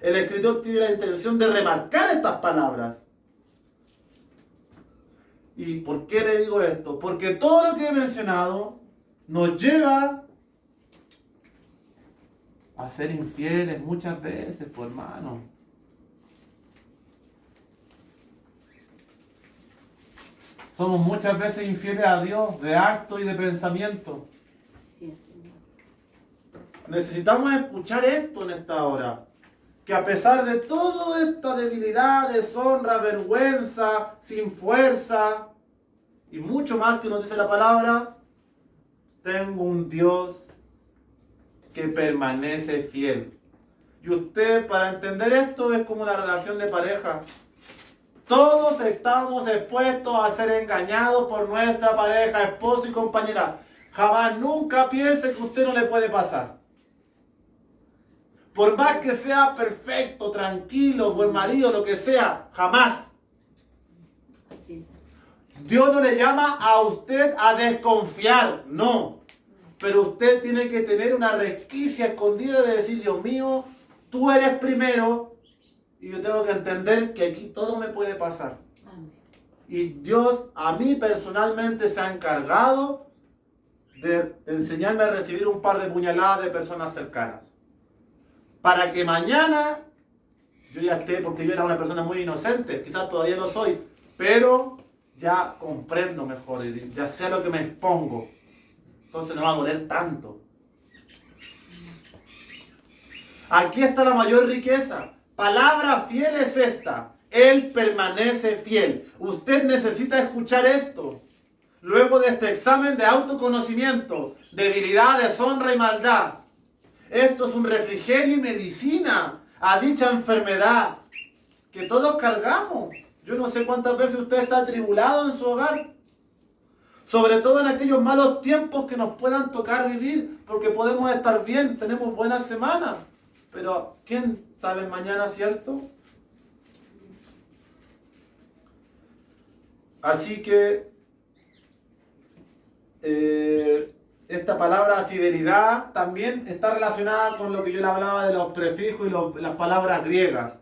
El escritor tiene la intención de remarcar estas palabras. ¿Y por qué le digo esto? Porque todo lo que he mencionado nos lleva a ser infieles muchas veces, por hermano. Somos muchas veces infieles a Dios, de acto y de pensamiento. Sí, Señor. Necesitamos escuchar esto en esta hora. Que a pesar de toda esta debilidad, deshonra, vergüenza, sin fuerza y mucho más que nos dice la palabra, tengo un Dios que permanece fiel. Y usted, para entender esto, es como una relación de pareja. Todos estamos expuestos a ser engañados por nuestra pareja, esposo y compañera. Jamás, nunca piense que a usted no le puede pasar. Por más que sea perfecto, tranquilo, buen marido, lo que sea, jamás. Así es. Dios no le llama a usted a desconfiar, no. Pero usted tiene que tener una resquicia escondida de decir, Dios mío, tú eres primero y yo tengo que entender que aquí todo me puede pasar. Amén. Y Dios a mí personalmente se ha encargado de enseñarme a recibir un par de puñaladas de personas cercanas. Para que mañana yo ya esté, porque yo era una persona muy inocente, quizás todavía no soy, pero ya comprendo mejor, y ya sé a lo que me expongo. Entonces no va a doler tanto. Aquí está la mayor riqueza. Palabra fiel es esta. Él permanece fiel. Usted necesita escuchar esto. Luego de este examen de autoconocimiento, debilidad, deshonra y maldad. Esto es un refrigerio y medicina a dicha enfermedad que todos cargamos. Yo no sé cuántas veces usted está atribulado en su hogar. Sobre todo en aquellos malos tiempos que nos puedan tocar vivir, porque podemos estar bien, tenemos buenas semanas. Pero, ¿quién sabe el mañana, cierto? Así que, esta palabra fidelidad también está relacionada con lo que yo le hablaba de los prefijos y las palabras griegas.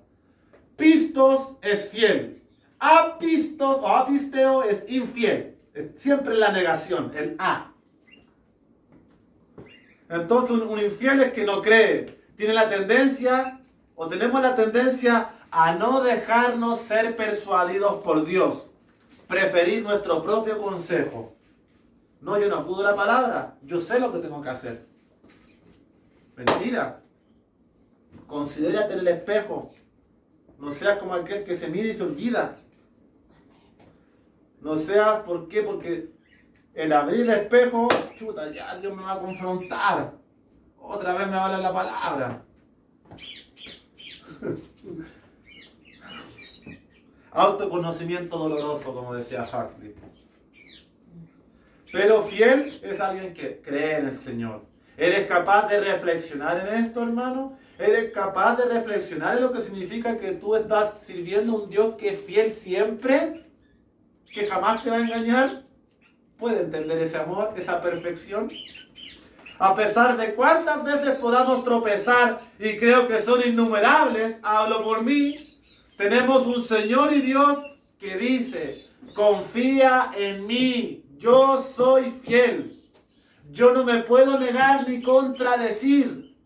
Pistos es fiel. Apistos o apisteo es infiel. Es siempre la negación, el a. Entonces un infiel es que no cree. Tiene la tendencia, o tenemos la tendencia a no dejarnos ser persuadidos por Dios. Preferir nuestro propio consejo. No, yo no acudo a la palabra. Yo sé lo que tengo que hacer. Mentira. Considérate en el espejo. No seas como aquel que se mira y se olvida. No seas, ¿por qué? Porque el abrir el espejo, chuta, ya Dios me va a confrontar. Otra vez me va a hablar la palabra. Autoconocimiento doloroso, como decía Huxley. Pero fiel es alguien que cree en el Señor. ¿Eres capaz de reflexionar en esto, hermano? ¿Eres capaz de reflexionar en lo que significa que tú estás sirviendo a un Dios que es fiel siempre? ¿Que jamás te va a engañar? ¿Puede entender ese amor, esa perfección? A pesar de cuántas veces podamos tropezar, y creo que son innumerables, hablo por mí, tenemos un Señor y Dios que dice, confía en mí, yo soy fiel. Yo no me puedo negar ni contradecir.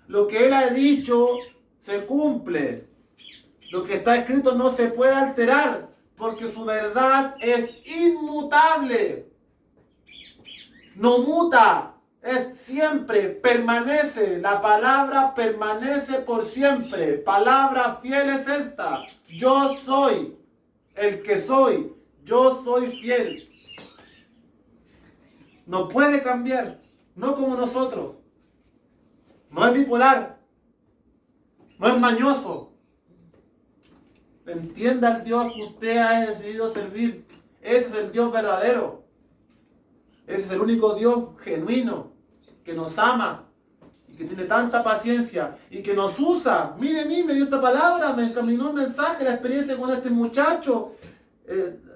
Lo que Él ha dicho se cumple. Lo que está escrito no se puede alterar, porque su verdad es inmutable. No muta, es siempre, permanece. La palabra permanece por siempre. Palabra fiel es esta. Yo soy el que soy. Yo soy fiel. No puede cambiar, no como nosotros. No es bipolar, no es mañoso. Entienda el Dios que usted ha decidido servir. Ese es el Dios verdadero. Ese es el único Dios genuino que nos ama y que tiene tanta paciencia y que nos usa. Mire, a mí me dio esta palabra, me encaminó un mensaje, la experiencia con este muchacho.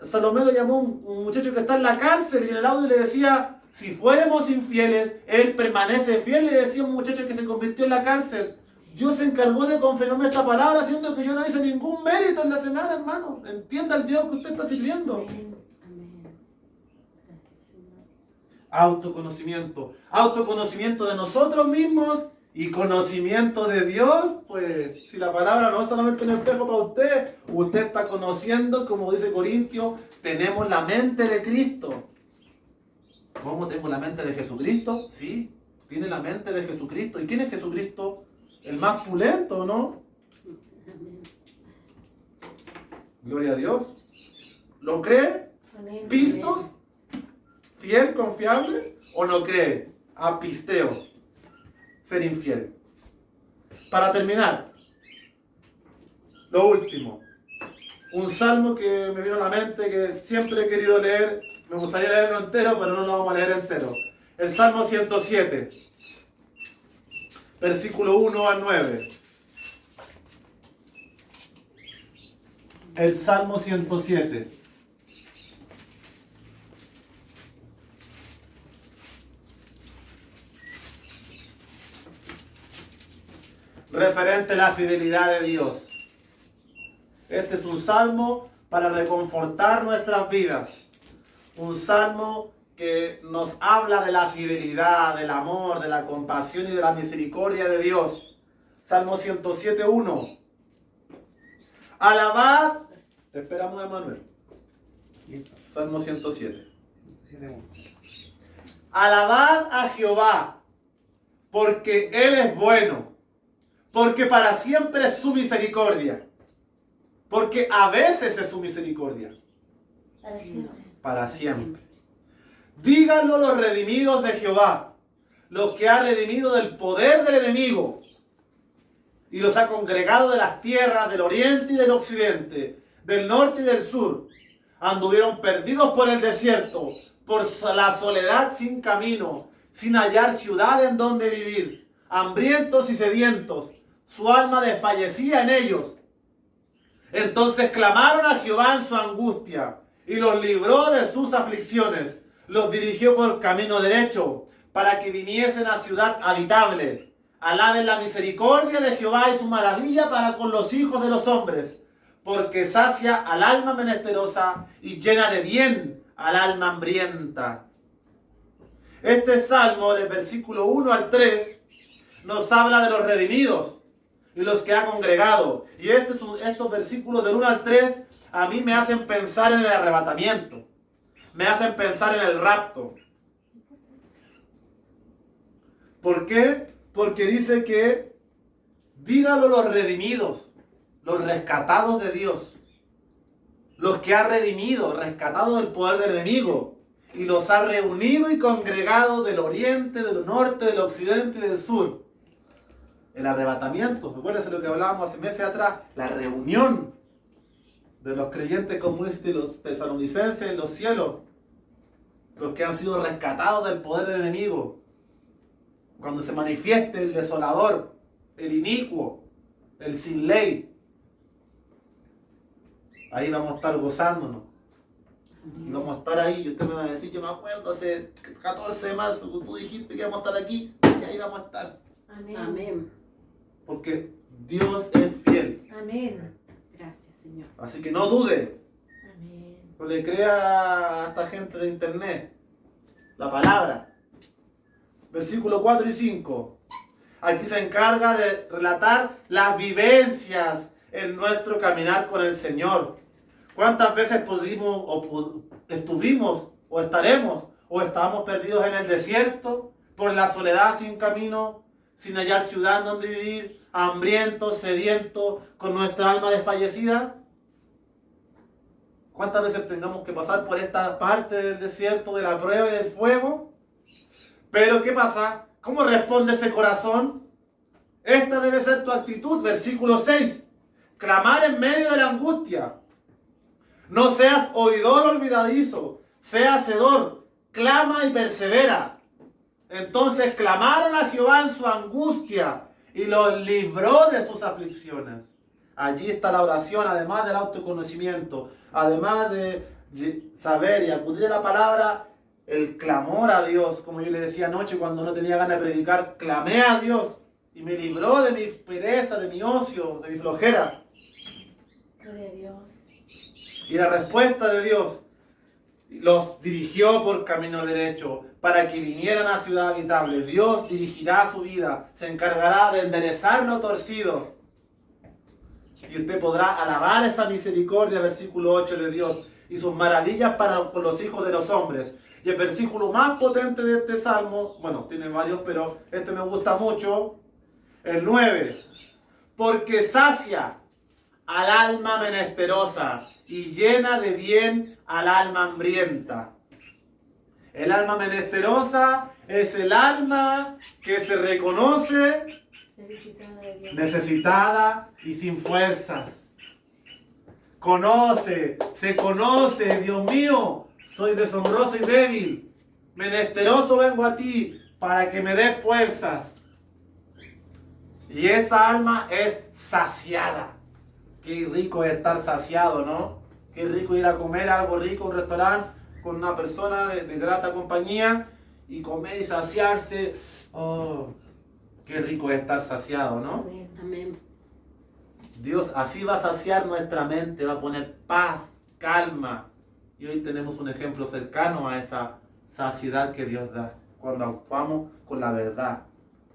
Salomé lo llamó un muchacho que está en la cárcel y en el audio le decía, si fuéramos infieles, Él permanece fiel, le decía un muchacho que se convirtió en la cárcel. Dios se encargó de confirmarme esta palabra, siendo que yo no hice ningún mérito en la semana, hermano. Entienda el Dios que usted está sirviendo. Amén. Amén. Gracias, Señor. Autoconocimiento. Autoconocimiento de nosotros mismos y conocimiento de Dios. Pues si la palabra no es solamente un espejo para usted, usted está conociendo, como dice Corintios, tenemos la mente de Cristo. ¿Cómo tengo la mente de Jesucristo? Sí, tiene la mente de Jesucristo. ¿Y quién es Jesucristo? El más pulento, ¿no? Amén. Gloria a Dios. ¿Lo cree? Amén. ¿Pistos? ¿Fiel, confiable? ¿O no cree? Apisteo. Ser infiel. Para terminar, lo último. Un salmo que me vino a la mente, que siempre he querido leer. Me gustaría leerlo entero, pero no lo vamos a leer entero. El Salmo 107. Versículo 1 al 9. El Salmo 107. Referente a la fidelidad de Dios. Este es un salmo para reconfortar nuestras vidas. Un salmo que nos habla de la fidelidad, del amor, de la compasión y de la misericordia de Dios. Salmo 107:1. Alabad. Te esperamos, Emanuel. Salmo 107. Alabad a Jehová, porque Él es bueno, porque para siempre es su misericordia, porque a veces es su misericordia. Para siempre. Para siempre. Díganlo los redimidos de Jehová, los que ha redimido del poder del enemigo y los ha congregado de las tierras del oriente y del occidente, del norte y del sur. Anduvieron perdidos por el desierto, por la soledad sin camino, sin hallar ciudad en donde vivir, hambrientos y sedientos. Su alma desfallecía en ellos. Entonces clamaron a Jehová en su angustia y los libró de sus aflicciones. Los dirigió por camino derecho para que viniesen a ciudad habitable. Alaben la misericordia de Jehová y su maravilla para con los hijos de los hombres, porque sacia al alma menesterosa y llena de bien al alma hambrienta. Este salmo, del versículo 1 al 3, nos habla de los redimidos y los que ha congregado. Y estos versículos del 1 al 3 a mí me hacen pensar en el arrebatamiento. me hacen pensar en el rapto. ¿Por qué? Porque dice que dígalo los redimidos, los rescatados de Dios, los que ha redimido, rescatado del poder del enemigo, y los ha reunido y congregado del oriente, del norte, del occidente y del sur. El arrebatamiento, recuérdense lo que hablábamos hace meses atrás, la reunión de los creyentes comunistas y los tesalonicenses en los cielos, los que han sido rescatados del poder del enemigo. Cuando se manifieste el desolador, el inicuo, el sin ley, ahí vamos a estar gozándonos. Y vamos a estar ahí, y usted me va a decir, yo me acuerdo hace 14 de marzo, que tú dijiste que íbamos a estar aquí, y ahí vamos a estar. Amén. Amén. Porque Dios es fiel. Amén. Gracias, Señor. Así que no dude. Amén. No le crea a esta gente de internet la palabra. Versículos 4 y 5. Aquí se encarga de relatar las vivencias en nuestro caminar con el Señor. ¿Cuántas veces estuvimos o estaremos o estábamos perdidos en el desierto por la soledad sin camino, sin hallar ciudad donde vivir, hambrientos, sedientos, con nuestra alma desfallecida? ¿Cuántas veces tengamos que pasar por esta parte del desierto, de la prueba y del fuego? Pero ¿qué pasa? ¿Cómo responde ese corazón? Esta debe ser tu actitud, versículo 6. Clamar en medio de la angustia. No seas oidor olvidadizo, sea hacedor, clama y persevera. Entonces clamaron a Jehová en su angustia y los libró de sus aflicciones. Allí está la oración, además del autoconocimiento, además de saber y acudir a la palabra, el clamor a Dios. Como yo le decía anoche cuando no tenía ganas de predicar, clamé a Dios y me libró de mi pereza, de mi ocio, de mi flojera. Gloria a Dios. Y la respuesta de Dios los dirigió por camino derecho para que vinieran a ciudad habitable. Dios dirigirá su vida, se encargará de enderezar lo torcido. Y usted podrá alabar esa misericordia, versículo 8 de Dios, y sus maravillas para con los hijos de los hombres. Y el versículo más potente de este salmo, bueno, tiene varios, pero este me gusta mucho, el 9. Porque sacia al alma menesterosa y llena de bien al alma hambrienta. El alma menesterosa es el alma que se reconoce Necesitada de Dios. necesitada y sin fuerzas. Se conoce, Dios mío, soy deshonroso y débil. Menesteroso vengo a ti para que me des fuerzas. Y esa alma es saciada. Qué rico es estar saciado, ¿no? Qué rico ir a comer algo rico, un restaurante con una persona de grata compañía y comer y saciarse. Oh, qué rico es estar saciado, ¿no? Amén. Amén. Dios así va a saciar nuestra mente, va a poner paz, calma. Y hoy tenemos un ejemplo cercano a esa saciedad que Dios da. Cuando actuamos con la verdad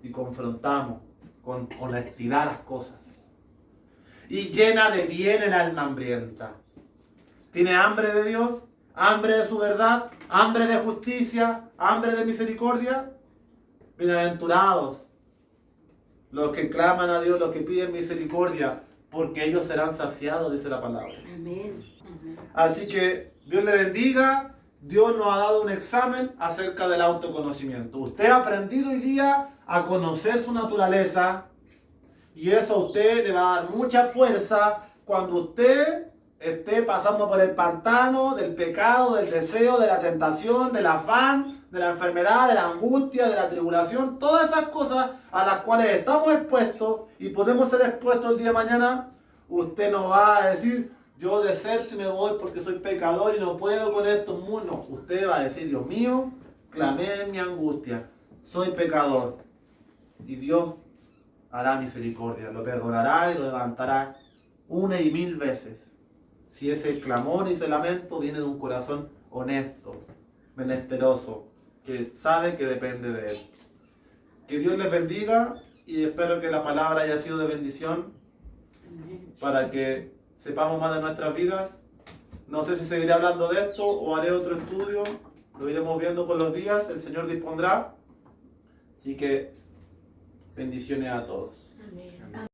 y confrontamos con honestidad las cosas. Y llena de bien el alma hambrienta. ¿Tiene hambre de Dios? ¿Hambre de su verdad? ¿Hambre de justicia? ¿Hambre de misericordia? Bienaventurados los que claman a Dios, los que piden misericordia, porque ellos serán saciados, dice la palabra. Amén. Amén. Así que Dios le bendiga. Dios nos ha dado un examen acerca del autoconocimiento. Usted ha aprendido hoy día a conocer su naturaleza y eso a usted le va a dar mucha fuerza cuando usted esté pasando por el pantano del pecado, del deseo, de la tentación, del afán, de la enfermedad, de la angustia, de la tribulación, todas esas cosas a las cuales estamos expuestos y podemos ser expuestos el día de mañana. Usted no va a decir, yo deserto y me voy porque soy pecador y no puedo con esto. No, usted va a decir, Dios mío, clamé en mi angustia, soy pecador. Y Dios hará misericordia, lo perdonará y lo levantará una y mil veces. Si ese clamor y ese lamento viene de un corazón honesto, menesteroso, que sabe que depende de Él. Que Dios les bendiga y espero que la palabra haya sido de bendición Amén. para que sepamos más de nuestras vidas No sé si seguiré hablando de esto o haré otro estudio. Lo iremos viendo con los días. El Señor dispondrá. Así que bendiciones a todos. Amén. Amén.